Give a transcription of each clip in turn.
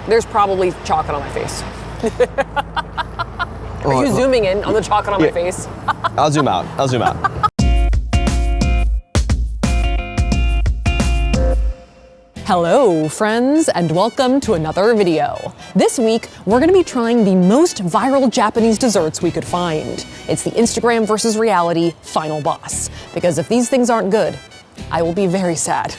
there's probably chocolate on my face. Are you zooming in on the chocolate on my face? I'll zoom out. Hello, friends, and welcome to another video. This week, we're gonna be trying the most viral Japanese desserts we could find. It's the Instagram versus reality final boss. Because if these things aren't good, I will be very sad.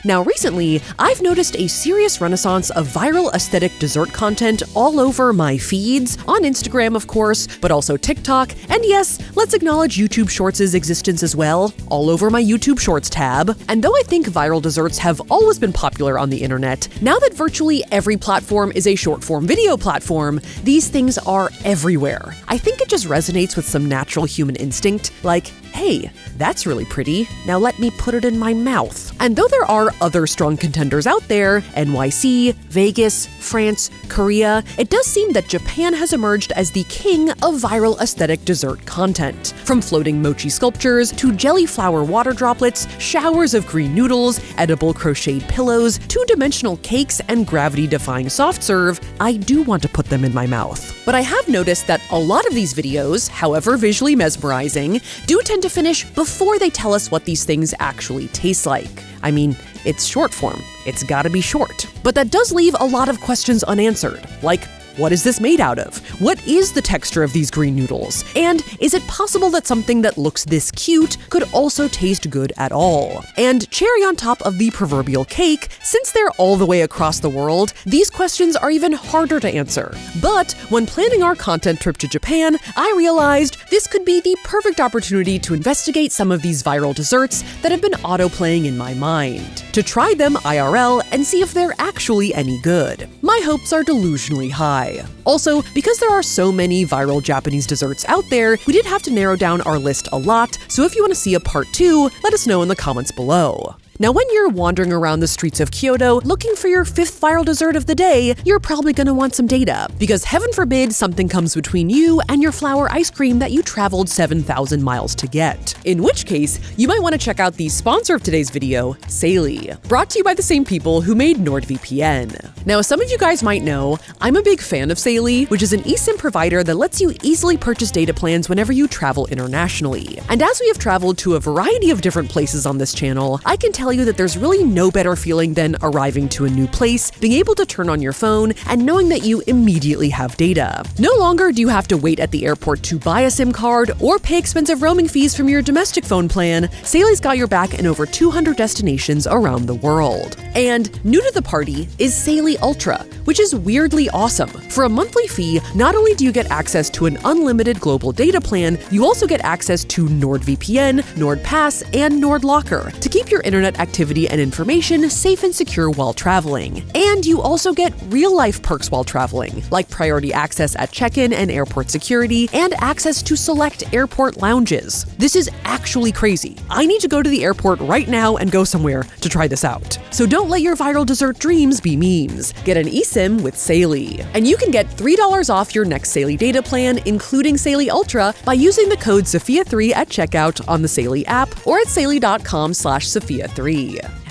Now recently, I've noticed a serious renaissance of viral aesthetic dessert content all over my feeds, on Instagram of course, but also TikTok, and yes, let's acknowledge YouTube Shorts' existence as well, all over my YouTube Shorts tab. And though I think viral desserts have always been popular on the internet, now that virtually every platform is a short-form video platform, these things are everywhere. I think it just resonates with some natural human instinct, like, hey, that's really pretty, now let me put it in my mouth. And though there are other strong contenders out there, NYC, Vegas, France, Korea, it does seem that Japan has emerged as the king of viral aesthetic dessert content. From floating mochi sculptures to jelly flower water droplets, showers of green noodles, edible crocheted pillows, two-dimensional cakes, and gravity-defying soft serve, I do want to put them in my mouth. But I have noticed that a lot of these videos, however visually mesmerizing, do tend to finish before they tell us what these things actually taste like. I mean, it's short form. It's gotta be short. But that does leave a lot of questions unanswered, like, what is this made out of? What is the texture of these green noodles? And is it possible that something that looks this cute could also taste good at all? And cherry on top of the proverbial cake, since they're all the way across the world, these questions are even harder to answer. But when planning our content trip to Japan, I realized this could be the perfect opportunity to investigate some of these viral desserts that have been auto-playing in my mind, to try them IRL and see if they're actually any good. My hopes are delusionally high. Also, because there are so many viral Japanese desserts out there, we did have to narrow down our list a lot, so if you want to see a part 2, let us know in the comments below. Now, when you're wandering around the streets of Kyoto looking for your 5th viral dessert of the day, you're probably gonna want some data, because heaven forbid something comes between you and your flour ice cream that you traveled 7,000 miles to get. In which case, you might want to check out the sponsor of today's video, Saily, brought to you by the same people who made NordVPN. Now, as some of you guys might know, I'm a big fan of Saily, which is an eSIM provider that lets you easily purchase data plans whenever you travel internationally. And as we have traveled to a variety of different places on this channel, I can tell you that there's really no better feeling than arriving to a new place, being able to turn on your phone, and knowing that you immediately have data. No longer do you have to wait at the airport to buy a SIM card or pay expensive roaming fees from your domestic phone plan. Saily's got your back in over 200 destinations around the world. And new to the party is Saily Ultra, which is weirdly awesome. For a monthly fee, not only do you get access to an unlimited global data plan, you also get access to NordVPN, NordPass, and NordLocker to keep your internet activity and information safe and secure while traveling. And you also get real-life perks while traveling, like priority access at check-in and airport security, and access to select airport lounges. This is actually crazy. I need to go to the airport right now and go somewhere to try this out. So don't let your viral dessert dreams be memes. Get an eSIM with Saily. And you can get $3 off your next Saily data plan, including Saily Ultra, by using the code Safiya3 at checkout on the Saily app or at saily.com/Safiya3.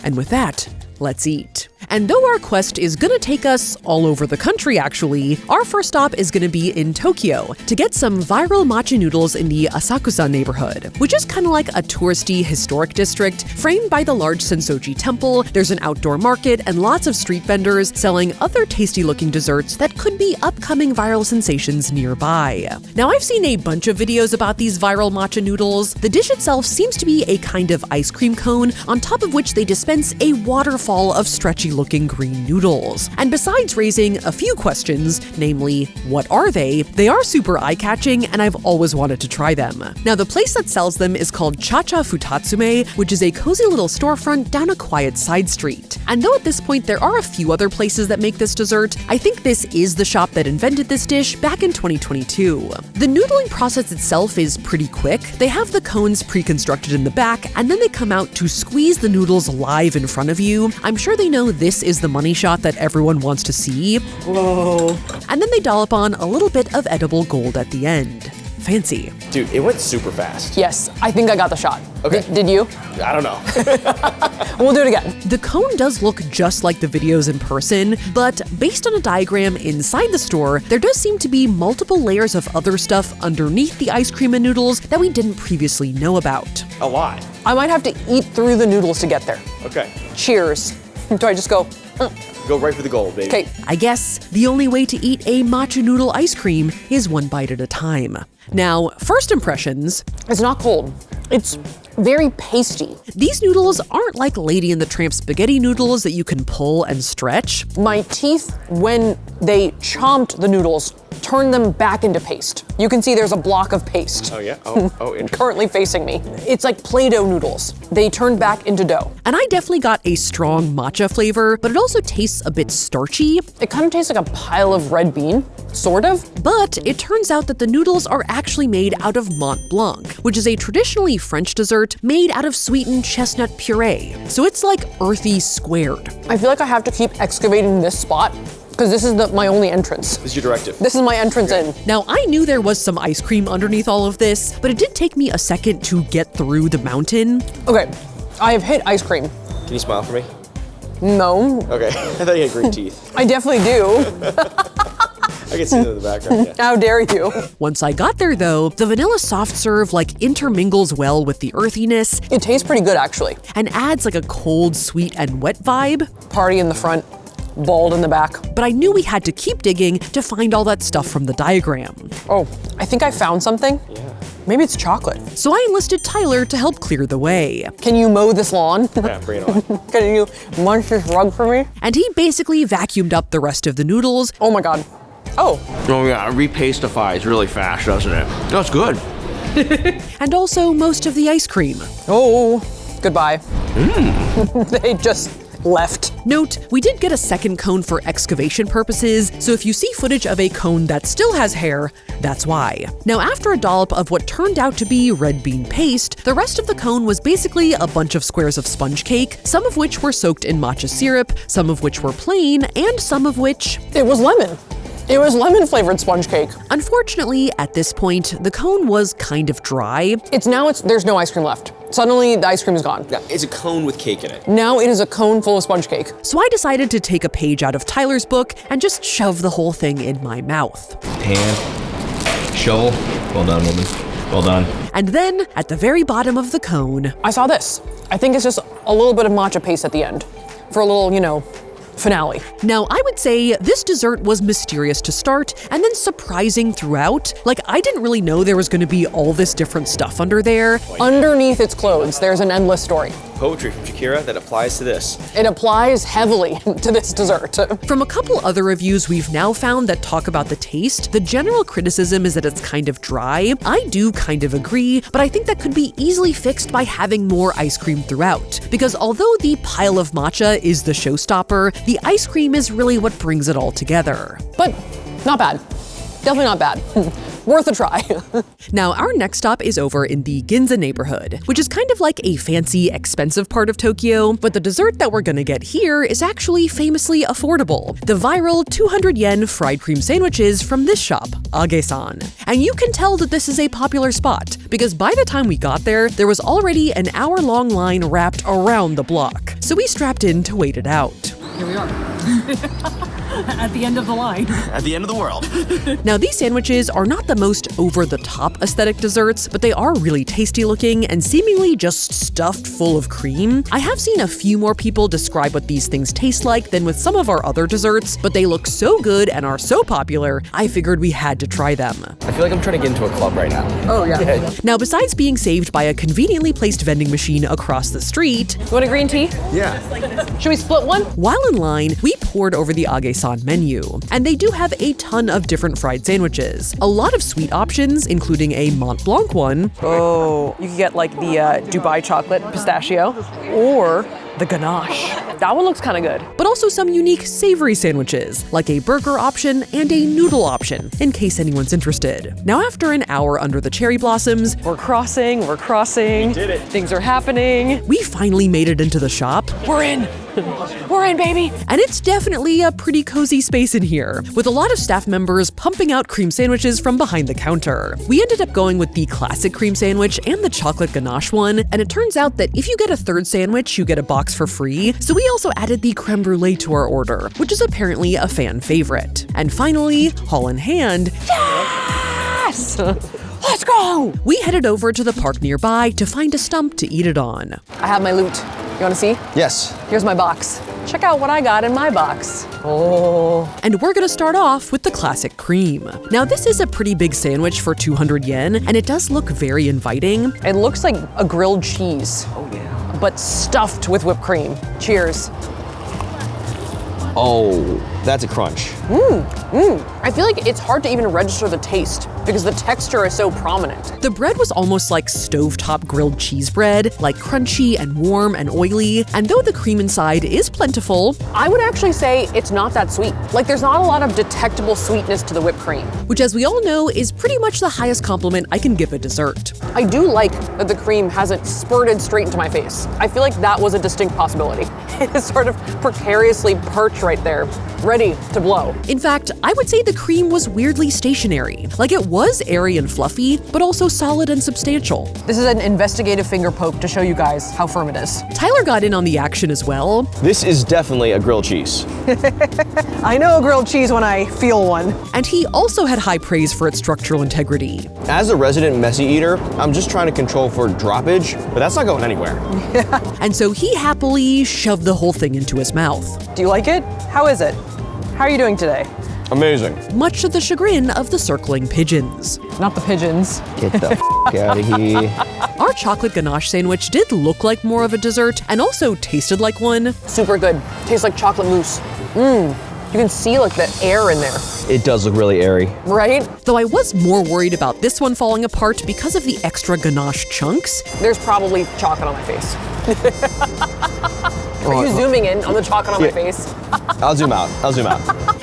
And with that, let's eat. And though our quest is gonna take us all over the country actually, our first stop is gonna be in Tokyo to get some viral matcha noodles in the Asakusa neighborhood, which is kind of like a touristy historic district framed by the large Sensoji temple. There's an outdoor market and lots of street vendors selling other tasty looking desserts that could be upcoming viral sensations nearby. Now, I've seen a bunch of videos about these viral matcha noodles. The dish itself seems to be a kind of ice cream cone on top of which they dispense a waterfall of stretchy looking green noodles. And besides raising a few questions, namely, what are they? They are super eye-catching and I've always wanted to try them. Now, the place that sells them is called Chacha Futatsume, which is a cozy little storefront down a quiet side street. And though at this point there are a few other places that make this dessert, I think this is the shop that invented this dish back in 2022. The noodling process itself is pretty quick. They have the cones pre-constructed in the back, and then they come out to squeeze the noodles live in front of you. I'm sure they know this is the money shot that everyone wants to see. Whoa. And then they dollop on a little bit of edible gold at the end. fancy. Dude, it went super fast. Yes, I think I got the shot. Okay. Did you? I don't know. We'll do it again. The cone does look just like the videos in person, but based on a diagram inside the store, there does seem to be multiple layers of other stuff underneath the ice cream and noodles that we didn't previously know about. A lot. I might have to eat through the noodles to get there. Okay. Cheers. Do I just go? Go right for the gold, baby. Okay. I guess the only way to eat a matcha noodle ice cream is one bite at a time. Now, first impressions. It's not cold. It's very pasty. These noodles aren't like Lady and the Tramp spaghetti noodles that you can pull and stretch. My teeth, when they chomped the noodles, turned them back into paste. You can see there's a block of paste. Oh, yeah? Oh, interesting. Currently facing me. It's like Play-Doh noodles. They turned back into dough. And I definitely got a strong matcha flavor, but it also tastes a bit starchy. It kind of tastes like a pile of red bean, sort of. But it turns out that the noodles are actually made out of Mont Blanc, which is a traditionally French dessert made out of sweetened chestnut puree. So it's like earthy squared. I feel like I have to keep excavating this spot because this is my only entrance. This is your directive. This is my entrance in. Now, I knew there was some ice cream underneath all of this, but it did take me a second to get through the mountain. Okay, I have hit ice cream. Can you smile for me? No, Okay. I thought you had green teeth. I definitely do. I can see them in the background, yeah. How dare you? Once I got there though, the vanilla soft serve like intermingles well with the earthiness It tastes pretty good, actually. and adds like a cold, sweet, and wet vibe. Party in the front, bald in the back. But I knew we had to keep digging to find all that stuff from the diagram. Oh, I think I found something. Yeah. Maybe it's chocolate. So I enlisted Tyler to help clear the way. Can you mow this lawn? Yeah, bring it on. Can you munch this rug for me? And he basically vacuumed up the rest of the noodles. Oh my God. Oh, Oh yeah, it repastifies really fast, doesn't it? That's good. And also most of the ice cream. oh, goodbye. They just left. Note, we did get a second cone for excavation purposes, so if you see footage of a cone that still has hair, that's why. Now, after a dollop of what turned out to be red bean paste, the rest of the cone was basically a bunch of squares of sponge cake, some of which were soaked in matcha syrup, some of which were plain, and some of which... It was lemon. It was lemon flavored sponge cake. Unfortunately, at this point, the cone was kind of dry. There's no ice cream left. Suddenly the ice cream is gone. Yeah, it's a cone with cake in it. Now it is a cone full of sponge cake. So I decided to take a page out of Tyler's book and just shove the whole thing in my mouth. Hand, shovel. Well done, woman. Well done. And then, at the very bottom of the cone, I saw this. I think it's just a little bit of matcha paste at the end for a little, finale. Now, I would say this dessert was mysterious to start and then surprising throughout. Like, I didn't really know there was going to be all this different stuff under there. Underneath its clothes, there's an endless story. Poetry from Shakira that applies to this. It applies heavily to this dessert. From a couple other reviews we've now found that talk about the taste, the general criticism is that it's kind of dry. I do kind of agree, but I think that could be easily fixed by having more ice cream throughout. Because although the pile of matcha is the showstopper, the ice cream is really what brings it all together. But not bad. Definitely not bad. Worth a try. Now, our next stop is over in the Ginza neighborhood, which is kind of like a fancy, expensive part of Tokyo, but the dessert that we're gonna get here is actually famously affordable. The viral 200 yen fried cream sandwiches from this shop, Age-san. And you can tell that this is a popular spot, because by the time we got there, there was already an hour-long line wrapped around the block. So we strapped in to wait it out. Here we are. At the end of the line. At the end of the world. Now, these sandwiches are not the most over-the-top aesthetic desserts, but they are really tasty looking and seemingly just stuffed full of cream. I have seen a few more people describe what these things taste like than with some of our other desserts, but they look so good and are so popular, I figured we had to try them. I feel like I'm trying to get into a club right now. Oh, yeah. Now, besides being saved by a conveniently placed vending machine across the street, You want a green tea? Yeah. Should we split one? while in line, we poured over the Age-san menu, and they do have a ton of different fried sandwiches. A lot of sweet options, including a Mont Blanc one. Oh, you can get like the Dubai chocolate pistachio or the ganache. That one looks kind of good. But also some unique savory sandwiches, like a burger option and a noodle option, in case anyone's interested. Now, after an hour under the cherry blossoms, We're crossing. We did it. Things are happening. we finally made it into the shop. We're in. We're in, baby. And it's definitely a pretty cozy space in here, with a lot of staff members pumping out cream sandwiches from behind the counter. We ended up going with the classic cream sandwich and the chocolate ganache one, and it turns out that if you get a third sandwich, you get a box for free, so we also added the creme brulee to our order, which is apparently a fan favorite. And finally, haul in hand, Yes! Let's go! we headed over to the park nearby to find a stump to eat it on. I have my loot. You wanna see? Yes. Here's my box. Check out what I got in my box. Oh. And we're gonna start off with the classic cream. Now this is a pretty big sandwich for 200 yen, and it does look very inviting. It looks like a grilled cheese. Oh, yeah. But stuffed with whipped cream. Cheers. Oh, that's a crunch. I feel like it's hard to even register the taste because the texture is so prominent. The bread was almost like stovetop grilled cheese bread, like crunchy and warm and oily, and though the cream inside is plentiful, I would actually say it's not that sweet. Like there's not a lot of detectable sweetness to the whipped cream. which as we all know is pretty much the highest compliment I can give a dessert. I do like that the cream hasn't spurted straight into my face. I feel like that was a distinct possibility. It is sort of precariously perched right there, ready to blow. In fact, I would say the cream was weirdly stationary. Like it was airy and fluffy, but also solid and substantial. This is an investigative finger poke to show you guys how firm it is. Tyler got in on the action as well. This is definitely a grilled cheese. I know a grilled cheese when I feel one. And he also had high praise for its structural integrity. As a resident messy eater, I'm just trying to control for droppage, but that's not going anywhere. And so he happily shoved the whole thing into his mouth, Do you like it? How is it? How are you doing today? Amazing. much to the chagrin of the circling pigeons. Not the pigeons. Get the out of here. Our chocolate ganache sandwich did look like more of a dessert and also tasted like one. Super good. Tastes like chocolate mousse. You can see like the air in there, It does look really airy. right? Though I was more worried about this one falling apart because of the extra ganache chunks. There's probably chocolate on my face. Are you zooming in on the chocolate on my face? I'll zoom out.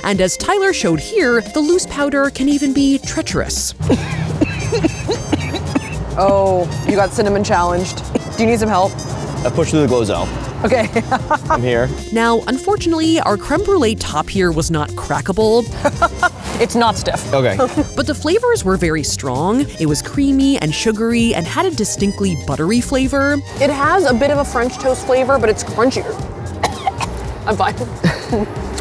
And as Tyler showed here, the loose powder can even be treacherous. Oh, you got cinnamon challenged. Do you need some help? I pushed through the Glozell. Okay. I'm here. Now, unfortunately, our creme brulee top here was not crackable, It's not stiff. Okay. but the flavors were very strong. It was creamy and sugary and had a distinctly buttery flavor. It has a bit of a French toast flavor, but it's crunchier. I'm fine.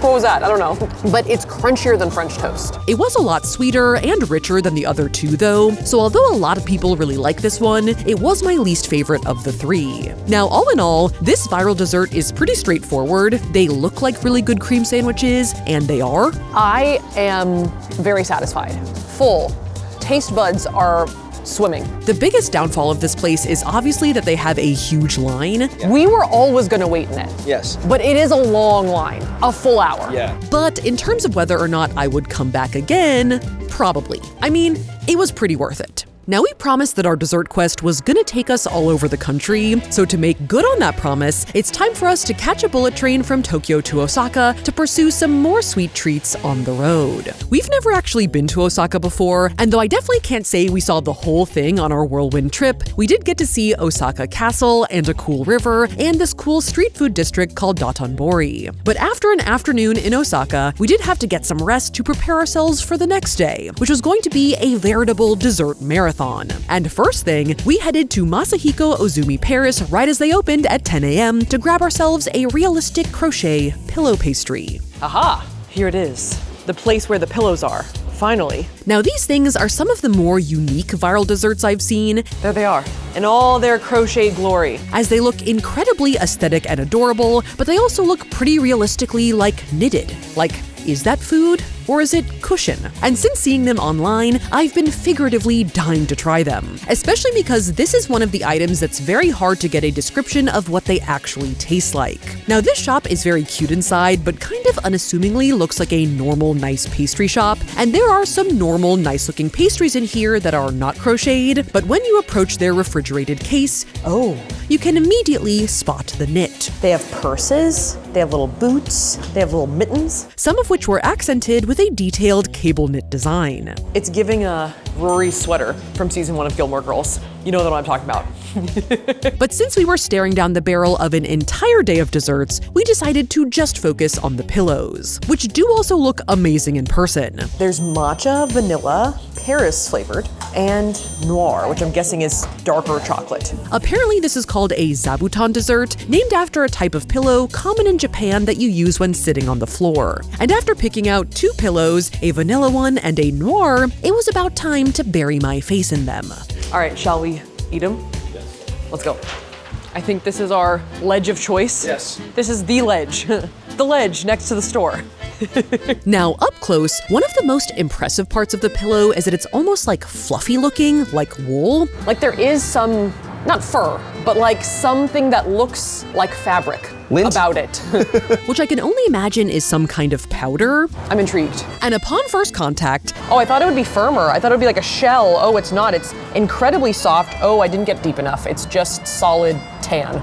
What was that? I don't know. But it's crunchier than French toast. It was a lot sweeter and richer than the other two though, so although a lot of people really like this one, it was my least favorite of the three. Now all in all, this viral dessert is pretty straightforward. They look like really good cream sandwiches, and they are. I am very satisfied. Full. Taste buds are swimming. The biggest downfall of this place is obviously that they have a huge line, We were always gonna wait in it. Yes. But it is a long line, a full hour. Yeah. but in terms of whether or not I would come back again, probably. I mean, it was pretty worth it. Now, we promised that our dessert quest was gonna take us all over the country, so to make good on that promise, it's time for us to catch a bullet train from Tokyo to Osaka to pursue some more sweet treats on the road. We've never actually been to Osaka before, and though I definitely can't say we saw the whole thing on our whirlwind trip, we did get to see Osaka Castle and a cool river and this cool street food district called Dotonbori. But after an afternoon in Osaka, we did have to get some rest to prepare ourselves for the next day, which was going to be a veritable dessert marathon. And first thing, we headed to Masahiko Ozumi Paris right as they opened at 10 a.m. to grab ourselves a realistic crochet pillow pastry. Aha, here it is. The place where the pillows are. Finally. Now these things are some of the more unique viral desserts I've seen, There they are. In all their crochet glory. as they look incredibly aesthetic and adorable, but they also look pretty realistically like knitted. Like, is that food? Or is it cushion? And since seeing them online, I've been figuratively dying to try them, especially because this is one of the items that's very hard to get a description of what they actually taste like. Now this shop is very cute inside, but kind of unassumingly looks like a normal nice pastry shop, and there are some normal nice looking pastries in here that are not crocheted, but when you approach their refrigerated case, you can immediately spot the knit. They have purses, they have little boots, they have little mittens. Some of which were accented with a detailed cable knit design. It's giving a Rory sweater from season 1 of Gilmore Girls. You know what I'm talking about. But since we were staring down the barrel of an entire day of desserts, we decided to just focus on the pillows, which do also look amazing in person. There's matcha, vanilla, Paris flavored, and noir, which I'm guessing is darker chocolate. Apparently this is called a zabuton dessert, named after a type of pillow common in Japan that you use when sitting on the floor. And after picking out 2 pillows, a vanilla one and a noir, it was about time to bury my face in them. All right, shall we eat them? Yes. Let's go. I think this is our ledge of choice. Yes. This is the ledge. The ledge next to the store. Now, up close, one of the most impressive parts of the pillow is that it's almost like fluffy looking, like wool. Like there is some, not fur, but like something that looks like fabric Lint? about it. Which I can only imagine is some kind of powder. I'm intrigued. And upon first contact, Oh, I thought it would be firmer. I thought it would be like a shell. Oh, it's not. It's incredibly soft. Oh, I didn't get deep enough. It's just solid tan.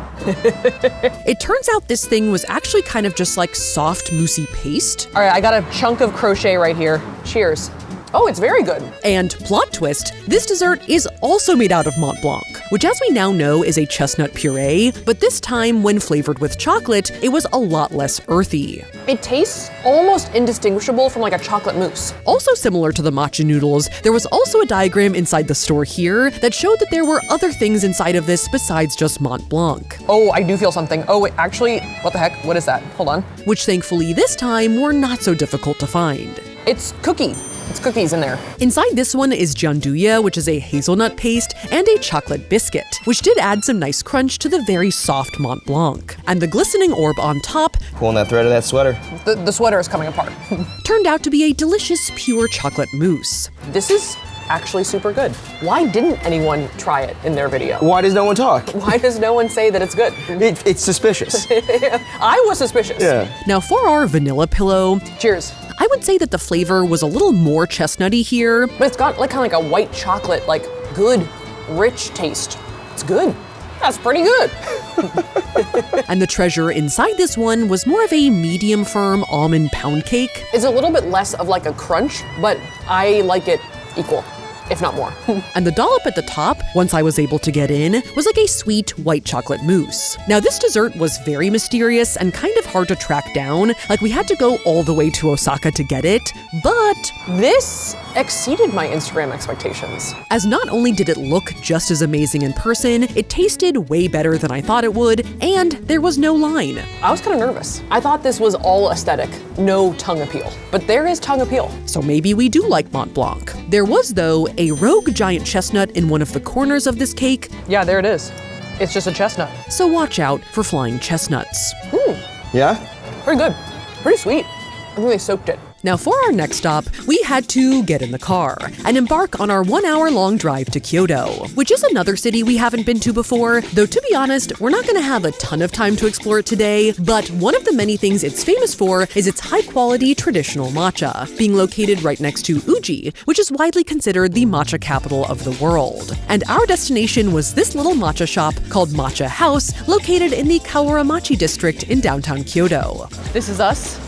it turns out this thing was actually kind of just like soft, moussey paste. All right, I got a chunk of crochet right here. Cheers. Oh, it's very good. And plot twist, this dessert is also made out of Mont Blanc, which as we now know is a chestnut puree, but this time when flavored with chocolate, it was a lot less earthy. It tastes almost indistinguishable from like a chocolate mousse. Also similar to the matcha noodles, there was also a diagram inside the store here that showed that there were other things inside of this besides just Mont Blanc. Oh, I do feel something. Oh, wait, actually, what the heck? What is that? Hold on. Which thankfully this time were not so difficult to find. It's cookie. It's cookies in there. Inside this one is gianduja, which is a hazelnut paste, and a chocolate biscuit, which did add some nice crunch to the very soft Mont Blanc. And the glistening orb on top, Pulling that thread of that sweater. The sweater is coming apart. turned out to be a delicious pure chocolate mousse. This is actually super good. Why didn't anyone try it in their video? Why does no one talk? Why does no one say that it's good? It's suspicious. I was suspicious. Yeah. Now for our vanilla pillow, Cheers. I would say that the flavor was a little more chestnutty here. But it's got like kind of like a white chocolate, like good, rich taste. It's good. That's pretty good. And the treasure inside this one was more of a medium firm almond pound cake. It's a little bit less of like a crunch, but I like it equal, if not more. And the dollop at the top, once I was able to get in, was like a sweet white chocolate mousse. Now this dessert was very mysterious and kind of hard to track down, like we had to go all the way to Osaka to get it, but This exceeded my Instagram expectations. as not only did it look just as amazing in person, it tasted way better than I thought it would, and there was no line. I was kind of nervous. I thought this was all aesthetic, no tongue appeal. But there is tongue appeal. So maybe we do like Mont Blanc. There was, though, a rogue giant chestnut in one of the corners of this cake, Yeah, there it is. It's just a chestnut. so watch out for flying chestnuts. Yeah? Pretty good. Pretty sweet. I think they soaked it. Now for our next stop, we had to get in the car and embark on our 1-hour-long drive to Kyoto, which is another city we haven't been to before, though to be honest, we're not gonna have a ton of time to explore it today, but one of the many things it's famous for is its high-quality traditional matcha, being located right next to Uji, which is widely considered the matcha capital of the world. And our destination was this little matcha shop called Matcha House, located in the Kawaramachi district in downtown Kyoto. This is us.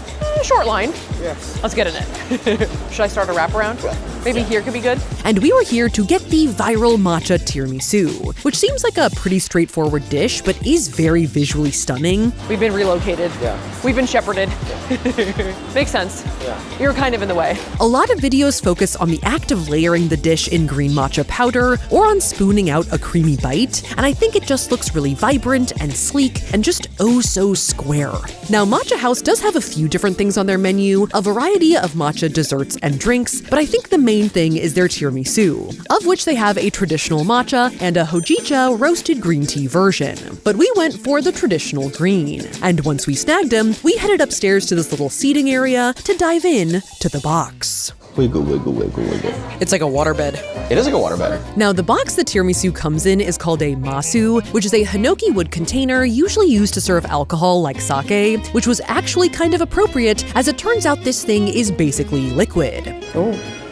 Short line. Yes. Let's get in it. Should I start a wraparound? Maybe here could be good. And we were here to get the viral matcha tiramisu, which seems like a pretty straightforward dish, but is very visually stunning. We've been relocated. Yeah. We've been shepherded. Makes sense. Yeah. You're kind of in the way. A lot of videos focus on the act of layering the dish in green matcha powder or on spooning out a creamy bite, and I think it just looks really vibrant and sleek and just oh so square. Now, Matcha House does have a few different things on their menu, a variety of matcha desserts and drinks, but I think the main thing is their tiramisu, of which they have a traditional matcha and a hojicha roasted green tea version. But we went for the traditional green, and once we snagged them, we headed upstairs to this little seating area to dive in to the box. Wiggle, wiggle, wiggle, wiggle. It's like a waterbed. It is like a waterbed. Now, the box the tiramisu comes in is called a masu, which is a hinoki wood container usually used to serve alcohol like sake, which was actually kind of appropriate, as it turns out this thing is basically liquid.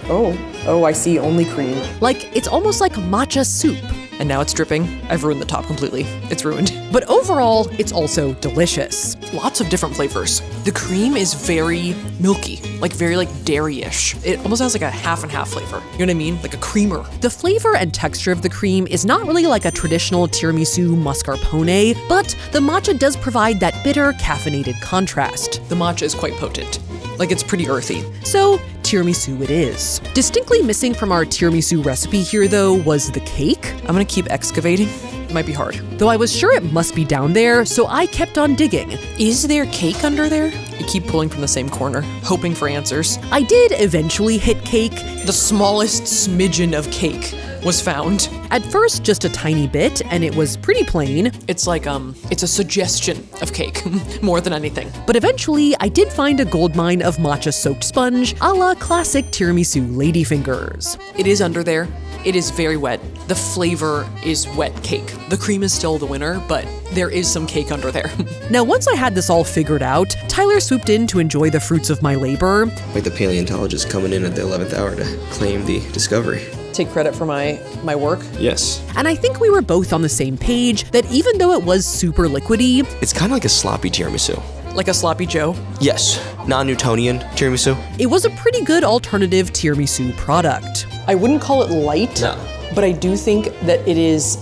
Oh, I see only cream. Like, it's almost like matcha soup. and now it's dripping. I've ruined the top completely. It's ruined. But overall, it's also delicious. Lots of different flavors. The cream is very milky, like very like dairy-ish. It almost has like a half and half flavor. You know what I mean? Like a creamer. The flavor and texture of the cream is not really like a traditional tiramisu mascarpone, but the matcha does provide that bitter, caffeinated contrast. The matcha is quite potent. Like it's pretty earthy. So, tiramisu it is. Distinctly missing from our tiramisu recipe here, though, was the cake. I'm gonna keep excavating. It might be hard. Though I was sure it must be down there, so I kept on digging. Is there cake under there? You keep pulling from the same corner, hoping for answers. I did eventually hit cake. The smallest smidgen of cake was found. At first, just a tiny bit, and it was pretty plain. It's like, it's a suggestion of cake, more than anything. But eventually, I did find a goldmine of matcha-soaked sponge, a la classic tiramisu ladyfingers. It is under there. It is very wet. The flavor is wet cake. The cream is still the winner, but there is some cake under there. Now, once I had this all figured out, Tyler swooped in to enjoy the fruits of my labor. Like the paleontologist coming in at the 11th hour to claim the discovery. Take credit for my work. Yes. And I think we were both on the same page that even though it was super liquidy, It's kind of like a sloppy tiramisu. Like a sloppy Joe. Yes, non-Newtonian tiramisu. it was a pretty good alternative tiramisu product. I wouldn't call it light, No. but I do think that it is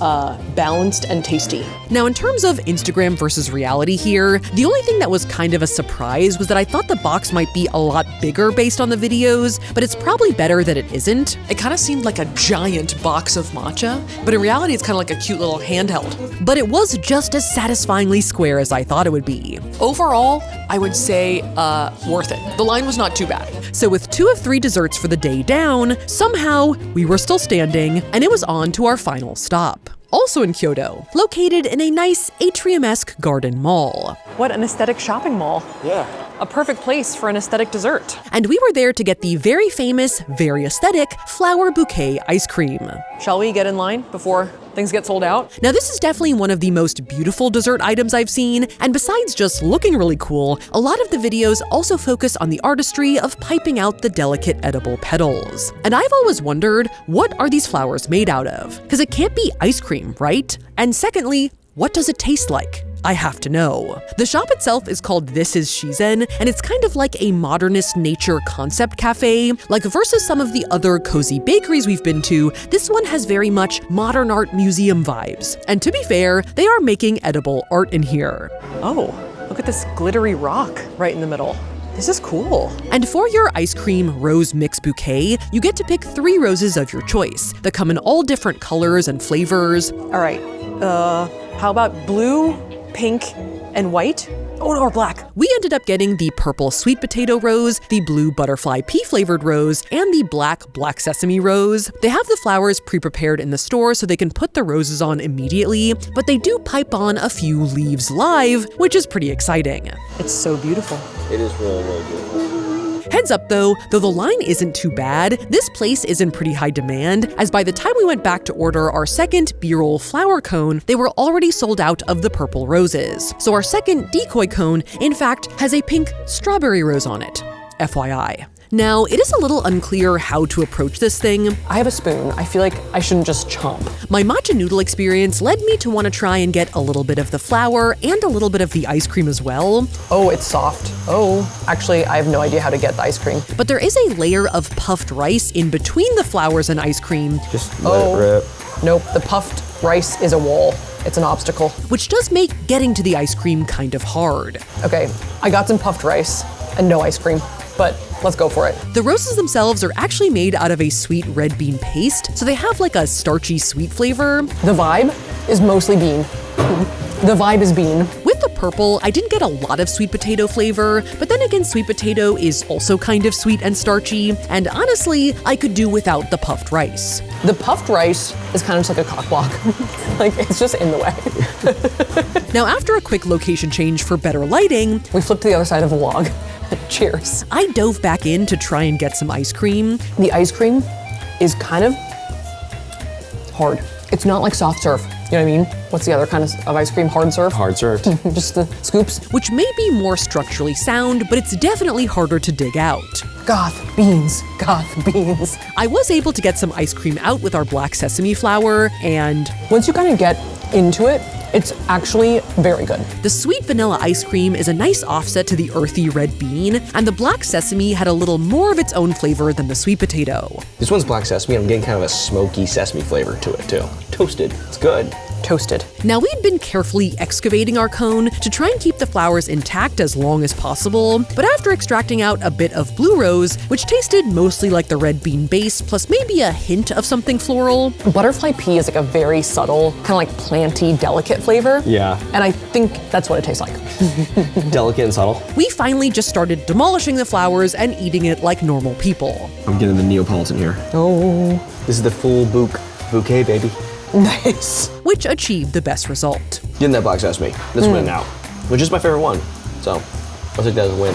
balanced and tasty. Now, in terms of Instagram versus reality here, the only thing that was kind of a surprise was that I thought the box might be a lot bigger based on the videos, but it's probably better that it isn't. It kind of seemed like a giant box of matcha, but in reality, it's kind of like a cute little handheld. But it was just as satisfyingly square as I thought it would be. Overall, I would say worth it. The line was not too bad. So with 2 of 3 desserts for the day down, somehow we were still standing, and it was on to our final stop. Also in Kyoto, located in a nice atrium-esque garden mall. What an aesthetic shopping mall. Yeah. A perfect place for an aesthetic dessert. And we were there to get the very famous, very aesthetic flower bouquet ice cream. Shall we get in line before things get sold out? Now, this is definitely one of the most beautiful dessert items I've seen, and besides just looking really cool, a lot of the videos also focus on the artistry of piping out the delicate edible petals. And I've always wondered, what are these flowers made out of? Because it can't be ice cream, right? And secondly, what does it taste like? I have to know. The shop itself is called This Is Shizen, and it's kind of like a modernist nature concept cafe. Like versus some of the other cozy bakeries we've been to, this one has very much modern art museum vibes. And to be fair, they are making edible art in here. Oh, look at this glittery rock right in the middle. This is cool. And for your ice cream rose mix bouquet, you get to pick 3 roses of your choice that come in all different colors and flavors. All right, how about blue, pink, and white? Oh, no, or black. We ended up getting the purple sweet potato rose, the blue butterfly pea flavored rose, and the black sesame rose. They have the flowers pre-prepared in the store so they can put the roses on immediately, but they do pipe on a few leaves live, which is pretty exciting. It's so beautiful. It is really, really beautiful. Heads up though the line isn't too bad, this place is in pretty high demand, as by the time we went back to order our second B-roll flower cone, they were already sold out of the purple roses. So our second decoy cone, in fact, has a pink strawberry rose on it. FYI. Now, it is a little unclear how to approach this thing. I have a spoon. I feel like I shouldn't just chomp. My matcha noodle experience led me to want to try and get a little bit of the flour and a little bit of the ice cream as well. Oh, it's soft. Oh, actually, I have no idea how to get the ice cream. But there is a layer of puffed rice in between the flowers and ice cream, Just let it rip. Nope, the puffed rice is a wall. It's an obstacle. which does make getting to the ice cream kind of hard. Okay, I got some puffed rice and no ice cream, but let's go for it. The roses themselves are actually made out of a sweet red bean paste, so they have like a starchy sweet flavor. The vibe is mostly bean. The vibe is bean. With the purple, I didn't get a lot of sweet potato flavor, but then again, sweet potato is also kind of sweet and starchy, and honestly, I could do without the puffed rice. The puffed rice is kind of just like a cock block. Like, it's just in the way. Now, after a quick location change for better lighting, We flipped to the other side of the log. Cheers. I dove back in to try and get some ice cream. The ice cream is kind of hard. It's not like soft serve. You know what I mean? What's the other kind of ice cream? Hard serve? Hard served. Just the scoops? which may be more structurally sound, but it's definitely harder to dig out. Goth beans. Goth beans. I was able to get some ice cream out with our black sesame flour, and Once you kind of get into it, it's actually very good. the sweet vanilla ice cream is a nice offset to the earthy red bean, and the black sesame had a little more of its own flavor than the sweet potato. This one's black sesame, and I'm getting kind of a smoky sesame flavor to it too. Toasted. It's good. Toasted. Now, we'd been carefully excavating our cone to try and keep the flowers intact as long as possible, but after extracting out a bit of blue rose, which tasted mostly like the red bean base, plus maybe a hint of something floral. Butterfly pea is like a very subtle, kind of like planty, delicate flavor. Yeah. And I think that's what it tastes like. Delicate and subtle. We finally just started demolishing the flowers and eating it like normal people. I'm getting the Neapolitan here. Oh, This is the full bouquet, baby. nice. Which achieved the best result. Getting that black sesame. This win now. Which is my favorite one. So, I'll take that as a win.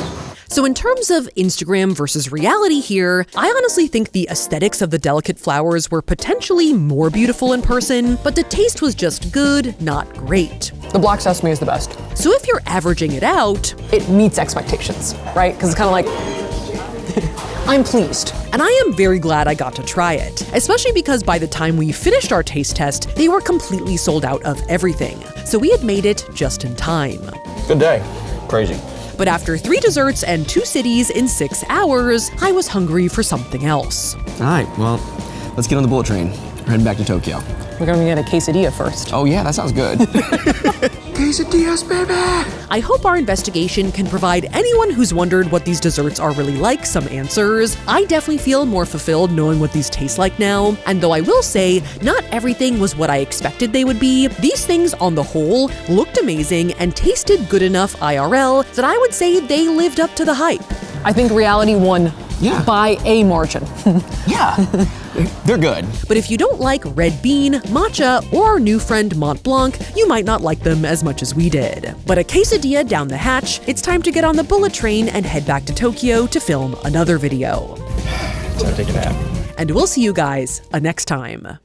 So in terms of Instagram versus reality here, I honestly think the aesthetics of the delicate flowers were potentially more beautiful in person, but the taste was just good, not great. The black sesame is the best. So if you're averaging it out, It meets expectations, right? Because it's kind of like, I'm pleased. and I am very glad I got to try it, especially because by the time we finished our taste test, they were completely sold out of everything. So we had made it just in time. Good day. Crazy. But after 3 desserts and 2 cities in 6 hours, I was hungry for something else. All right, well, let's get on the bullet train. We're heading back to Tokyo. We're gonna get a quesadilla first. Oh yeah, that sounds good. Quesadillas, baby! I hope our investigation can provide anyone who's wondered what these desserts are really like some answers. I definitely feel more fulfilled knowing what these taste like now, and though I will say, not everything was what I expected they would be, these things on the whole looked amazing and tasted good enough IRL that I would say they lived up to the hype. I think reality won Yeah. by a margin. Yeah, they're good. But if you don't like red bean, matcha, or our new friend Mont Blanc, you might not like them as much as we did. But a quesadilla down the hatch, it's time to get on the bullet train and head back to Tokyo to film another video. Time to take a nap. And we'll see you guys next time.